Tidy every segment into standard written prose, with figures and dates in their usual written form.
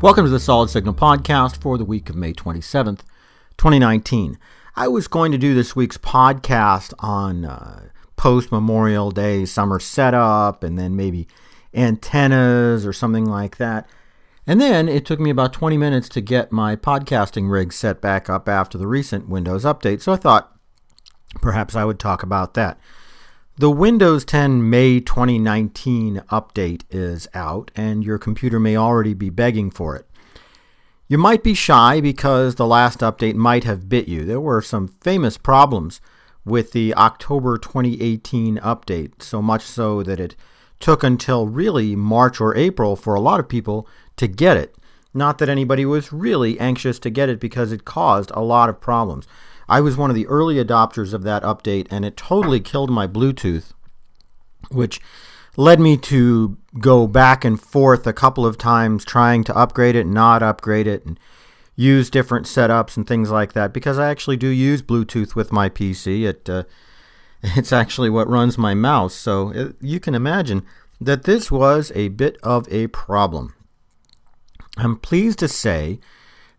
Welcome to the Solid Signal podcast for the week of May 27th, 2019. I was going to do this week's podcast on post-Memorial Day summer setup and then maybe antennas or something like that. And then it took me about 20 minutes to get my podcasting rig set back up after the recent Windows update, so I thought perhaps I would talk about that. The Windows 10 May 2019 update is out, and your computer may already be begging for it. You might be shy because the last update might have bit you. There were some famous problems with the October 2018 update, so much so that it took until really March or April for a lot of people to get it. Not that anybody was really anxious to get it because it caused a lot of problems. I was one of the early adopters of that update, and it totally killed my Bluetooth, which led me to go back and forth a couple of times trying to upgrade it, not upgrade it, and use different setups and things like that, because I actually do use Bluetooth with my PC. It's actually what runs my mouse, so you can imagine that this was a bit of a problem. I'm pleased to say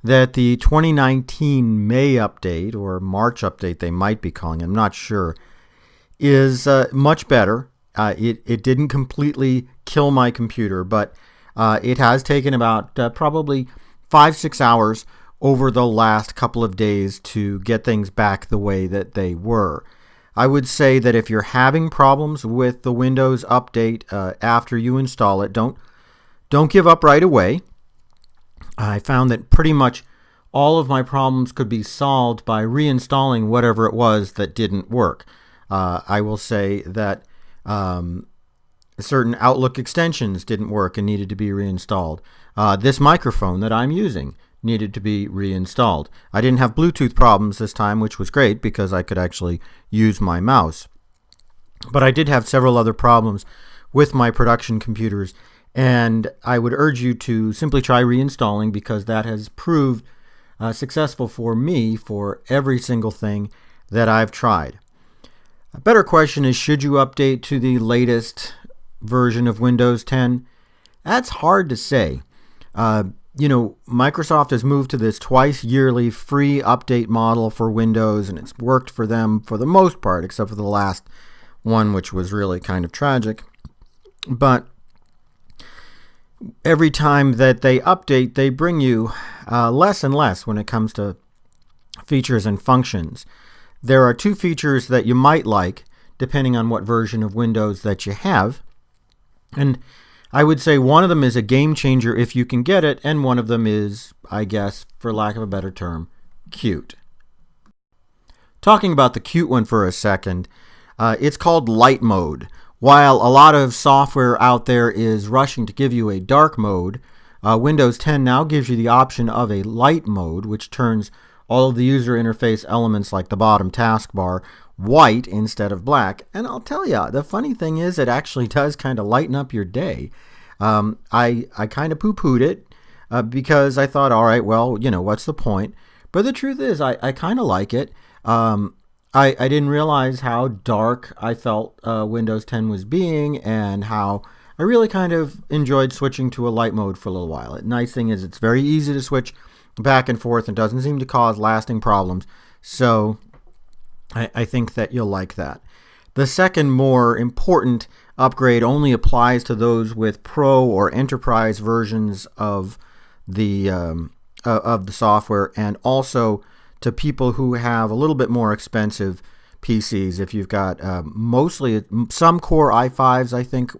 that the 2019 May update, or March update they might be calling it, I'm not sure, is much better. It didn't completely kill my computer, but it has taken about probably 5-6 hours over the last couple of days to get things back the way that they were. I would say that if you're having problems with the Windows update after you install it, don't give up right away. I found that pretty much all of my problems could be solved by reinstalling whatever it was that didn't work. I will say that certain Outlook extensions didn't work and needed to be reinstalled. This microphone that I'm using needed to be reinstalled. I didn't have Bluetooth problems this time, which was great because I could actually use my mouse. But I did have several other problems with my production computers, and I would urge you to simply try reinstalling because that has proved successful for me for every single thing that I've tried. A better question is, should you update to the latest version of Windows 10? That's hard to say. Microsoft has moved to this twice yearly free update model for Windows, and it's worked for them for the most part, except for the last one, which was really kind of tragic. But every time that they update, they bring you less and less when it comes to features and functions. There are two features that you might like, depending on what version of Windows that you have. And I would say one of them is a game changer if you can get it, and one of them is, I guess, for lack of a better term, cute. Talking about the cute one for a second, it's called Light Mode. While a lot of software out there is rushing to give you a dark mode, Windows 10 now gives you the option of a light mode, which turns all of the user interface elements like the bottom taskbar white instead of black. And I'll tell you, the funny thing is it actually does kind of lighten up your day. I kind of poo-pooed it because I thought, all right, well, what's the point? But the truth is I kind of like it. I didn't realize how dark I felt Windows 10 was being, and how I really kind of enjoyed switching to a light mode for a little while. The nice thing is it's very easy to switch back and forth and doesn't seem to cause lasting problems. So I think that you'll like that. The second more important upgrade only applies to those with Pro or Enterprise versions of the software, and also to people who have a little bit more expensive PCs. If you've got mostly some Core i5s, I think,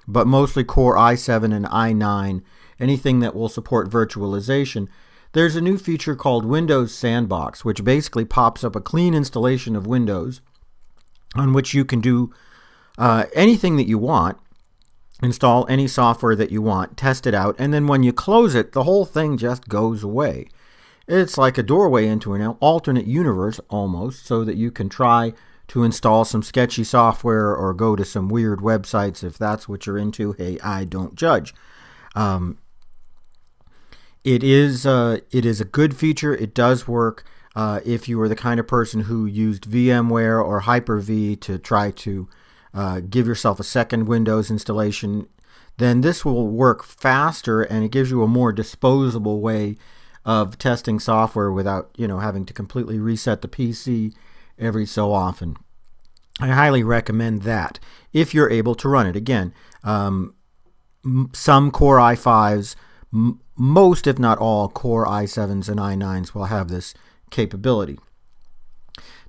but mostly Core i7 and i9, anything that will support virtualization, there's a new feature called Windows Sandbox, which basically pops up a clean installation of Windows on which you can do anything that you want, install any software that you want, test it out, and then when you close it, the whole thing just goes away. It's like a doorway into an alternate universe almost, so that you can try to install some sketchy software or go to some weird websites if that's what you're into. Hey, I don't judge. It is a good feature. It does work if you were the kind of person who used VMware or Hyper-V to try to give yourself a second Windows installation. then this will work faster, and it gives you a more disposable way of testing software without, having to completely reset the PC every so often. I highly recommend that if you're able to run it. Again, some Core i5s, most if not all Core i7s and i9s will have this capability.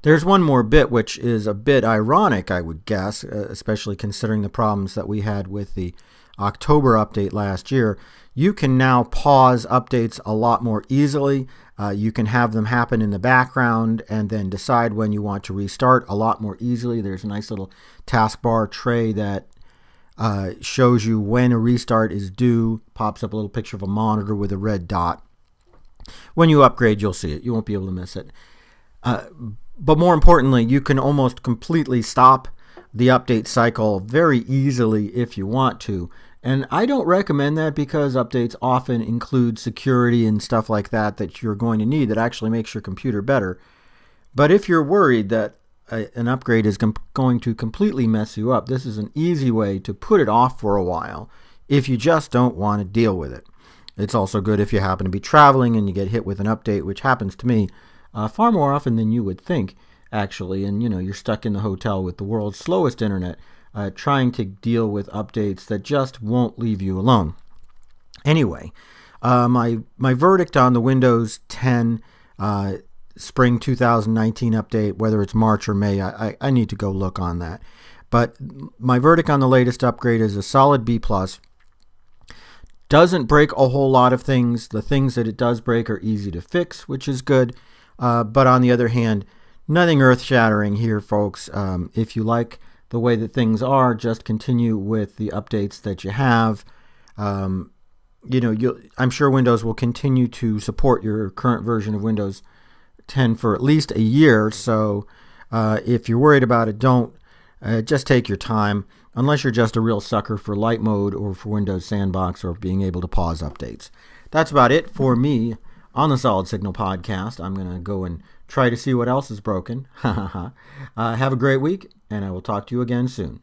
There's one more bit which is a bit ironic, I would guess, especially considering the problems that we had with the October update last year. You can now pause updates a lot more easily. You can have them happen in the background and then decide when you want to restart a lot more easily. There's a nice little taskbar tray that shows you when a restart is due, pops up a little picture of a monitor with a red dot. When you upgrade, you'll see it. You won't be able to miss it. But more importantly, you can almost completely stop the update cycle very easily if you want to. And I don't recommend that because updates often include security and stuff like that you're going to need that actually makes your computer better. But if you're worried that an upgrade is going to completely mess you up, this is an easy way to put it off for a while if you just don't want to deal with it. It's also good if you happen to be traveling and you get hit with an update, which happens to me far more often than you would think, actually. And you're stuck in the hotel with the world's slowest internet, trying to deal with updates that just won't leave you alone. Anyway, my verdict on the Windows 10 Spring 2019 update, whether it's March or May, I need to go look on that. But my verdict on the latest upgrade is a solid B+. Doesn't break a whole lot of things. The things that it does break are easy to fix, which is good. But on the other hand, nothing earth-shattering here, folks. If you like the way that things are, just continue with the updates that you have. I'm sure Windows will continue to support your current version of Windows 10 for at least a year. So if you're worried about it, don't. Just take your time, unless you're just a real sucker for light mode or for Windows Sandbox or being able to pause updates. That's about it for me on the Solid Signal podcast. I'm going to go and try to see what else is broken. Have a great week, and I will talk to you again soon.